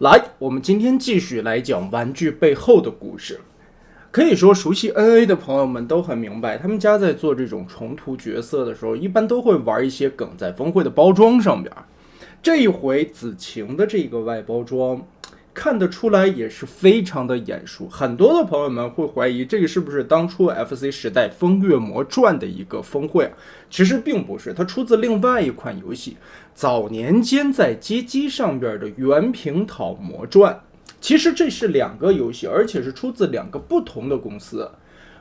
来，我们今天继续来讲玩具背后的故事。可以说，熟悉 NA 的朋友们都很明白，他们家在做这种重涂角色的时候，一般都会玩一些梗在峰会的包装上边。这一回子晴的这个外包装，看得出来也是非常的眼熟。很多的朋友们会怀疑，这个是不是当初 FC 时代风月魔传的一个峰会？其实并不是，它出自另外一款游戏，早年间在街机上边的原平讨魔传。其实这是两个游戏，而且是出自两个不同的公司。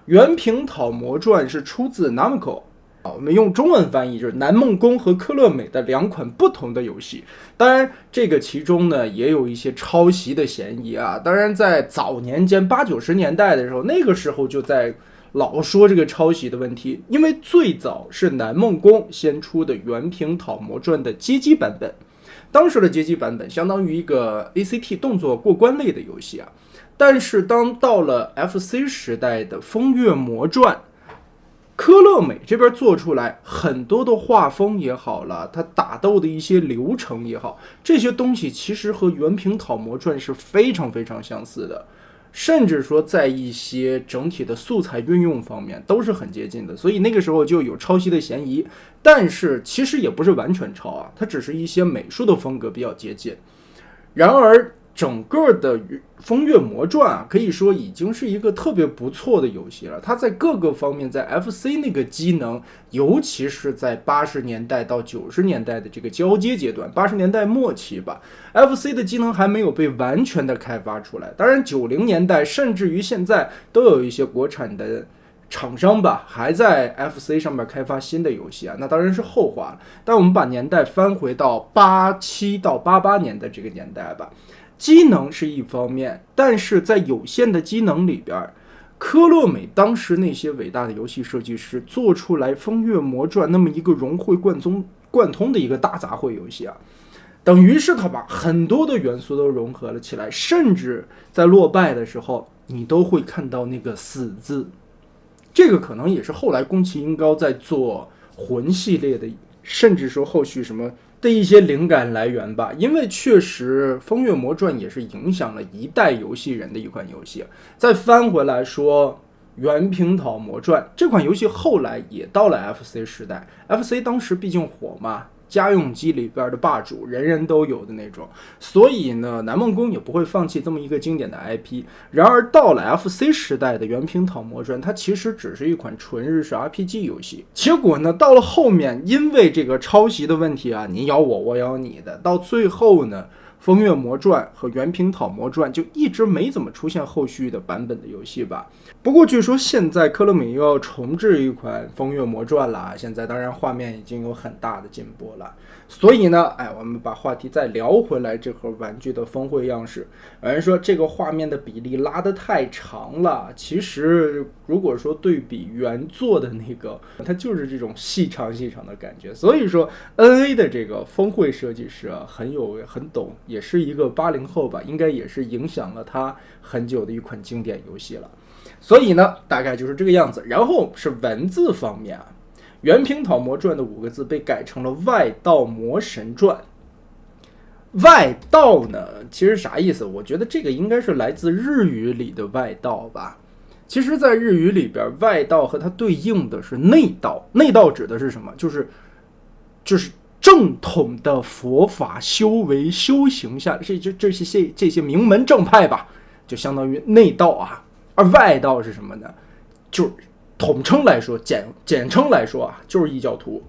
原平讨魔传是出自 Namco， 我们用中文翻译就是南梦宫和科乐美的两款不同的游戏。当然这个其中呢也有一些抄袭的嫌疑啊。当然在早年间80、90年代的时候，那个时候就在老说这个抄袭的问题，因为最早是南梦宫先出的原平讨魔传的街机版本。当时的街机版本相当于一个 ACT 动作过关类的游戏啊，但是当到了 FC 时代的风月魔传，科乐美这边做出来很多的画风也好了，它打斗的一些流程也好，这些东西其实和原平讨魔传是非常非常相似的，甚至说在一些整体的素材运用方面都是很接近的，所以那个时候就有抄袭的嫌疑。但是其实也不是完全抄啊，它只是一些美术的风格比较接近。然而整个的风月魔传啊，可以说已经是一个特别不错的游戏了。它在各个方面，在 FC 那个机能，尤其是在80年代到90年代的这个交接阶段，80年代末期吧， FC 的机能还没有被完全的开发出来。当然90年代甚至于现在都有一些国产的厂商吧，还在 FC 上面开发新的游戏啊，那当然是后话了。但我们把年代翻回到87到88年的这个年代吧，机能是一方面，但是在有限的机能里边，科乐美当时那些伟大的游戏设计师做出来《风月魔传》那么一个融会贯通的一个大杂烩游戏啊，等于是他把很多的元素都融合了起来，甚至在落败的时候，你都会看到那个死字。这个可能也是后来宫崎英高在做魂系列的，甚至说后续什么的一些灵感来源吧。因为确实《风月魔传》也是影响了一代游戏人的一款游戏。再翻回来说《原平讨魔传》这款游戏后来也到了 FC 时代， FC 当时毕竟火嘛，家用机里边的霸主，人人都有的那种，所以呢，南梦宫也不会放弃这么一个经典的 IP。然而到了 FC 时代的原平讨魔传，它其实只是一款纯日式 RPG 游戏。结果呢，到了后面，因为这个抄袭的问题啊，你咬我，我咬你的，到最后呢，风月魔传和原平讨魔传就一直没怎么出现后续的版本的游戏吧。不过据说现在科乐美又要重置一款风月魔传了，现在当然画面已经有很大的进步了。所以呢，我们把话题再聊回来，这盒玩具的峰会样式。有人说这个画面的比例拉得太长了，其实如果说对比原作的那个，它就是这种细长的感觉。所以说 NA 的这个峰会设计师啊，很懂，也是一个80后吧，应该也是影响了他很久的一款经典游戏了。所以呢，大概就是这个样子。然后是文字方面啊，原平讨魔传的5个字被改成了外道魔神传。外道呢，其实啥意思？我觉得这个应该是来自日语里的外道吧。其实在日语里边，外道和它对应的是内道。内道指的是什么？就是正统的佛法修为修行下这些名门正派吧，就相当于内道啊。而外道是什么呢？就是统称来说，简称来说啊，就是异教徒。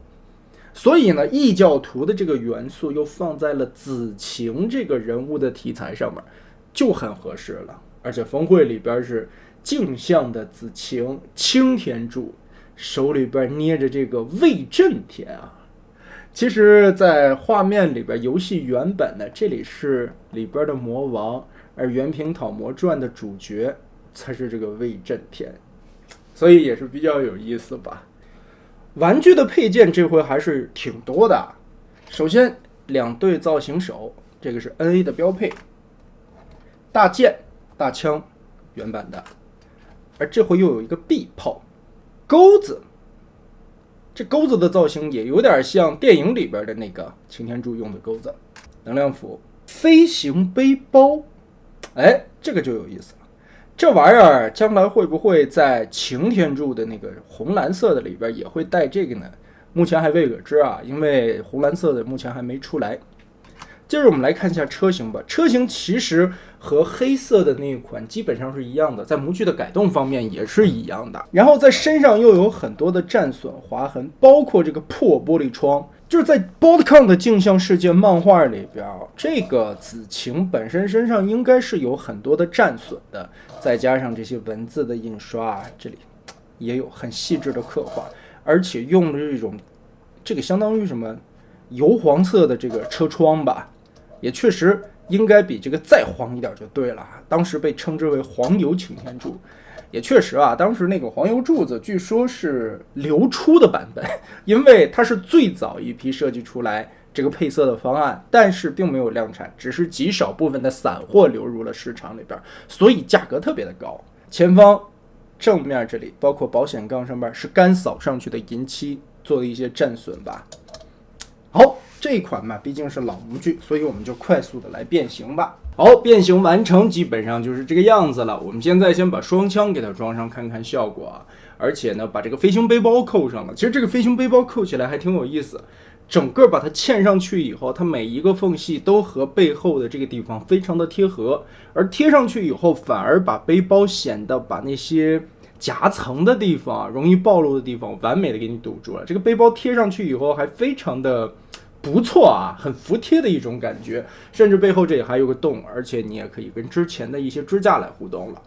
所以呢，异教徒的这个元素又放在了子晴这个人物的题材上面，就很合适了。而且峰会里边是镜像的子晴青田柱，手里边捏着这个魏震天啊。其实在画面里边，游戏原本呢，这里是里边的魔王，而原平讨魔传的主角才是这个魏震天，所以也是比较有意思吧。玩具的配件这回还是挺多的。首先2对造型手，这个是 NA 的标配，大剑大枪原版的，而这回又有一个臂炮钩子，这钩子的造型也有点像电影里边的那个擎天柱用的钩子。能量斧飞行背包，哎，这个就有意思了。这玩意儿将来会不会在擎天柱的那个红蓝色的里边也会带这个呢？目前还未可知啊，因为红蓝色的目前还没出来。接着我们来看一下车型吧。车型其实和黑色的那一款基本上是一样的，在模具的改动方面也是一样的。然后在身上又有很多的战损划痕，包括这个破玻璃窗。就是在 BoardCon 的镜像世界漫画里边，这个紫晴本身身上应该是有很多的战损的，再加上这些文字的印刷，这里也有很细致的刻画，而且用了这个相当于什么油黄色的这个车窗吧。也确实应该比这个再黄一点就对了，当时被称之为黄油擎天柱。也确实啊，当时那个黄油柱子据说是流出的版本，因为它是最早一批设计出来这个配色的方案，但是并没有量产，只是极少部分的散货流入了市场里边，所以价格特别的高。前方正面这里包括保险杠上面是干扫上去的银漆做的一些战损吧。好，这一款嘛毕竟是老模具，所以我们就快速的来变形吧。好，变形完成，基本上就是这个样子了。我们现在先把双枪给它装上看看效果啊，而且呢把这个飞行背包扣上了。其实这个飞行背包扣起来还挺有意思，整个把它嵌上去以后，它每一个缝隙都和背后的这个地方非常的贴合，而贴上去以后反而把背包显得把那些夹层的地方容易暴露的地方完美的给你堵住了。这个背包贴上去以后还非常的不错啊，很服帖的一种感觉，甚至背后这里还有个洞，而且你也可以跟之前的一些支架来互动了。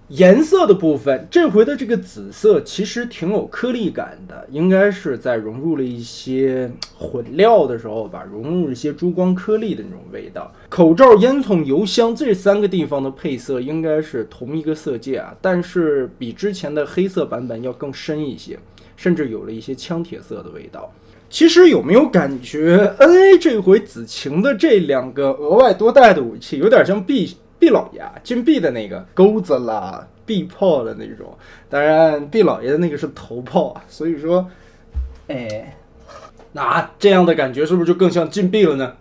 颜色的部分，这回的这个紫色其实挺有颗粒感的，应该是在融入了一些混料的时候吧，融入一些珠光颗粒的那种味道。口罩、烟囱、油箱这三个地方的配色应该是同一个色阶啊，但是比之前的黑色版本要更深一些，甚至有了一些枪铁色的味道。其实有没有感觉 NA 这回紫晴的这两个额外多带的武器有点像 毕老爷金币的那个钩子啦、臂炮的那种，当然毕老爷的那个是头炮啊，所以说那这样的感觉是不是就更像金币了呢？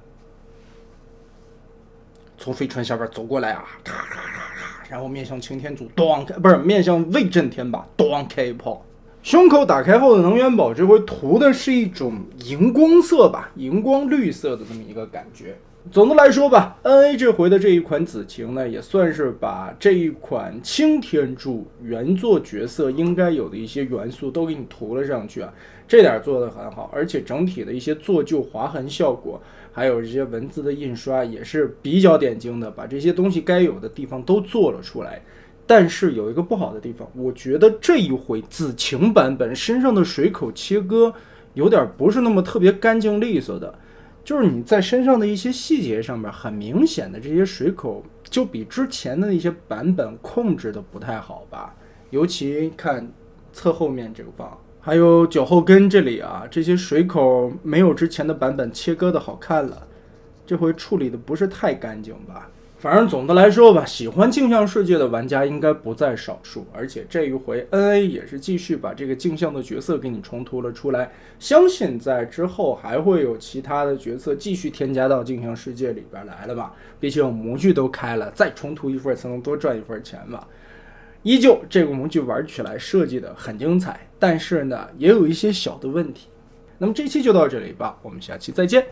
从飞船下边走过来啊，咔咔咔咔，然后面向擎天柱咣，不是面向威震天吧，咣开一炮。胸口打开后的能源宝这回涂的是一种荧光色吧，荧光绿色的这么一个感觉。总的来说吧 ，NA 这回的这一款紫晴呢，也算是把这一款擎天柱原作角色应该有的一些元素都给你涂了上去啊，这点做得很好，而且整体的一些做旧划痕效果，还有这些文字的印刷也是比较点睛的，把这些东西该有的地方都做了出来。但是有一个不好的地方，我觉得这一回紫晴版本身上的水口切割有点不是那么特别干净利索的，就是你在身上的一些细节上面很明显的这些水口就比之前的那些版本控制的不太好吧，尤其看侧后面这个方，还有脚后跟这里啊，这些水口没有之前的版本切割的好看了，这回处理的不是太干净吧。反正总的来说吧，喜欢镜像世界的玩家应该不在少数，而且这一回 NA 也是继续把这个镜像的角色给你重涂了出来，相信在之后还会有其他的角色继续添加到镜像世界里边来了吧，毕竟模具都开了，再重涂一份才能多赚一份钱嘛。依旧这个模具玩起来设计的很精彩，但是呢也有一些小的问题。那么这期就到这里吧，我们下期再见。